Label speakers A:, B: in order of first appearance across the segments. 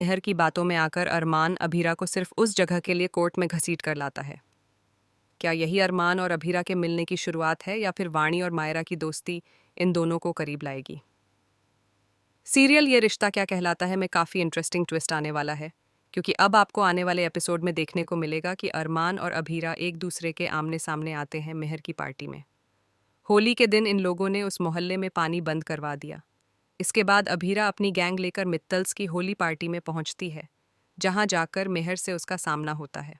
A: मेहर की बातों में आकर अरमान अभीरा को सिर्फ उस जगह के लिए कोर्ट में घसीट कर लाता है। क्या यही अरमान और अभीरा के मिलने की शुरुआत है या फिर वाणी और मायरा की दोस्ती इन दोनों को करीब लाएगी? सीरियल ये रिश्ता क्या कहलाता है में काफ़ी इंटरेस्टिंग ट्विस्ट आने वाला है, क्योंकि अब आपको आने वाले एपिसोड में देखने को मिलेगा कि अरमान और अभीरा एक दूसरे के आमने सामने आते हैं मेहर की पार्टी में। होली के दिन इन लोगों ने उस मोहल्ले में पानी बंद करवा दिया। इसके बाद अभीरा अपनी गैंग लेकर मित्तल्स की होली पार्टी में पहुंचती है, जहां जाकर मेहर से उसका सामना होता है।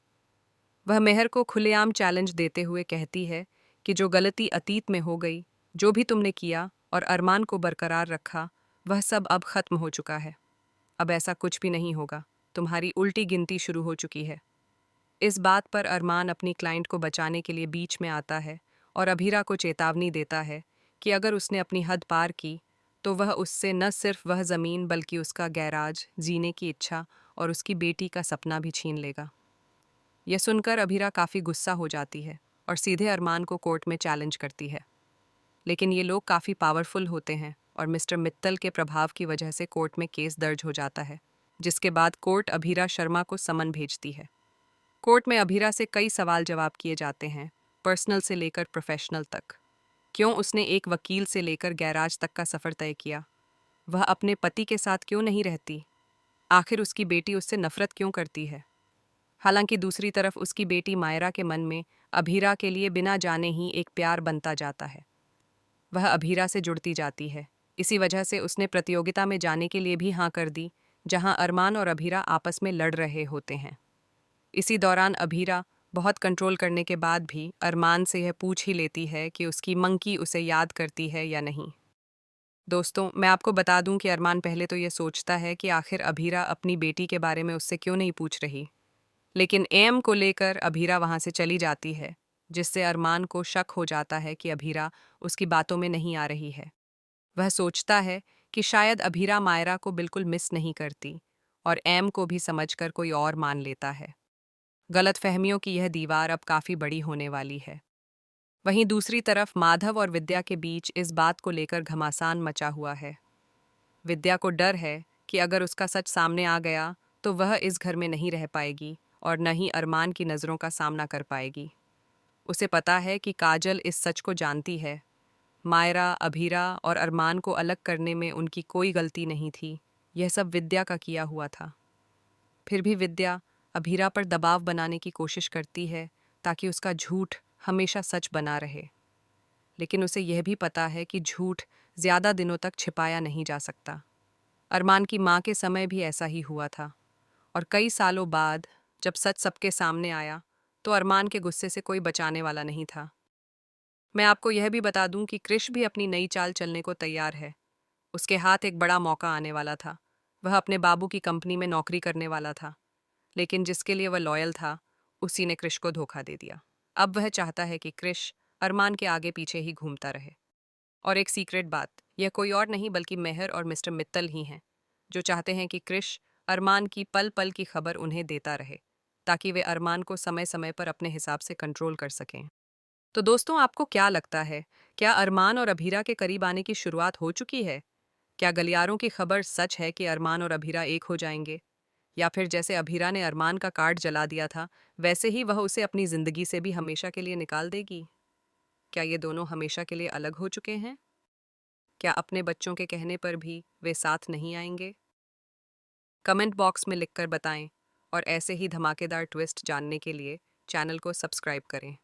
A: वह मेहर को खुलेआम चैलेंज देते हुए कहती है कि जो गलती अतीत में हो गई, जो भी तुमने किया और अरमान को बरकरार रखा, वह सब अब खत्म हो चुका है। अब ऐसा कुछ भी नहीं होगा, तुम्हारी उल्टी गिनती शुरू हो चुकी है। इस बात पर अरमान अपनी क्लाइंट को बचाने के लिए बीच में आता है और अभीरा को चेतावनी देता है कि अगर उसने अपनी हद पार की तो वह उससे न सिर्फ वह ज़मीन बल्कि उसका गैराज, जीने की इच्छा और उसकी बेटी का सपना भी छीन लेगा। यह सुनकर अभीरा काफ़ी गुस्सा हो जाती है और सीधे अरमान को कोर्ट में चैलेंज करती है। लेकिन ये लोग काफ़ी पावरफुल होते हैं और मिस्टर मित्तल के प्रभाव की वजह से कोर्ट में केस दर्ज हो जाता है, जिसके बाद कोर्ट अभीरा शर्मा को समन भेजती है। कोर्ट में अभीरा से कई सवाल जवाब किए जाते हैं, पर्सनल से लेकर प्रोफेशनल तक। क्यों उसने एक वकील से लेकर गैराज तक का सफ़र तय किया? वह अपने पति के साथ क्यों नहीं रहती? आखिर उसकी बेटी उससे नफरत क्यों करती है? हालांकि दूसरी तरफ उसकी बेटी मायरा के मन में अभीरा के लिए बिना जाने ही एक प्यार बनता जाता है। वह अभीरा से जुड़ती जाती है। इसी वजह से उसने प्रतियोगिता में जाने के लिए भी हाँ कर दी, जहां अरमान और अभीरा आपस में लड़ रहे होते हैं। इसी दौरान अभीरा बहुत कंट्रोल करने के बाद भी अरमान से यह पूछ ही लेती है कि उसकी मंकी उसे याद करती है या नहीं। दोस्तों, मैं आपको बता दूं कि अरमान पहले तो ये सोचता है कि आखिर अभीरा अपनी बेटी के बारे में उससे क्यों नहीं पूछ रही, लेकिन एम को लेकर अभीरा वहां से चली जाती है, जिससे अरमान को शक हो जाता है कि अभीरा उसकी बातों में नहीं आ रही है। वह सोचता है कि शायद अभीरा मायरा को बिल्कुल मिस नहीं करती और एम को भी समझकर कोई और मान लेता है। गलतफहमियों की यह दीवार अब काफ़ी बड़ी होने वाली है। वहीं दूसरी तरफ माधव और विद्या के बीच इस बात को लेकर घमासान मचा हुआ है। विद्या को डर है कि अगर उसका सच सामने आ गया तो वह इस घर में नहीं रह पाएगी और न ही अरमान की नज़रों का सामना कर पाएगी। उसे पता है कि काजल इस सच को जानती है। मायरा, अभीरा और अरमान को अलग करने में उनकी कोई गलती नहीं थी। यह सब विद्या का किया हुआ था। फिर भी विद्या अभीरा पर दबाव बनाने की कोशिश करती है ताकि उसका झूठ हमेशा सच बना रहे। लेकिन उसे यह भी पता है कि झूठ ज़्यादा दिनों तक छिपाया नहीं जा सकता। अरमान की माँ के समय भी ऐसा ही हुआ था और कई सालों बाद जब सच सबके सामने आया तो अरमान के गुस्से से कोई बचाने वाला नहीं था। मैं आपको यह भी बता दूं कि कृष भी अपनी नई चाल चलने को तैयार है। उसके हाथ एक बड़ा मौका आने वाला था। वह अपने बाबू की कंपनी में नौकरी करने वाला था, लेकिन जिसके लिए वह लॉयल था, उसी ने कृष को धोखा दे दिया। अब वह चाहता है कि कृष अरमान के आगे पीछे ही घूमता रहे। और एक सीक्रेट बात, यह कोई और नहीं बल्कि मेहर और मिस्टर मित्तल ही हैं, जो चाहते हैं कि कृष अरमान की पल पल की खबर उन्हें देता रहे, ताकि वे अरमान को समय समय पर अपने हिसाब से कंट्रोल कर सकें। तो दोस्तों, आपको क्या लगता है? क्या अरमान और अभीरा के करीब आने की शुरुआत हो चुकी है? क्या गलियारों की खबर सच है कि अरमान और अभीरा एक हो जाएंगे? या फिर जैसे अभीरा ने अरमान का कार्ड जला दिया था, वैसे ही वह उसे अपनी जिंदगी से भी हमेशा के लिए निकाल देगी? क्या ये दोनों हमेशा के लिए अलग हो चुके हैं? क्या अपने बच्चों के कहने पर भी वे साथ नहीं आएंगे? कमेंट बॉक्स में लिखकर बताएं और ऐसे ही धमाकेदार ट्विस्ट जानने के लिए चैनल को सब्सक्राइब करें।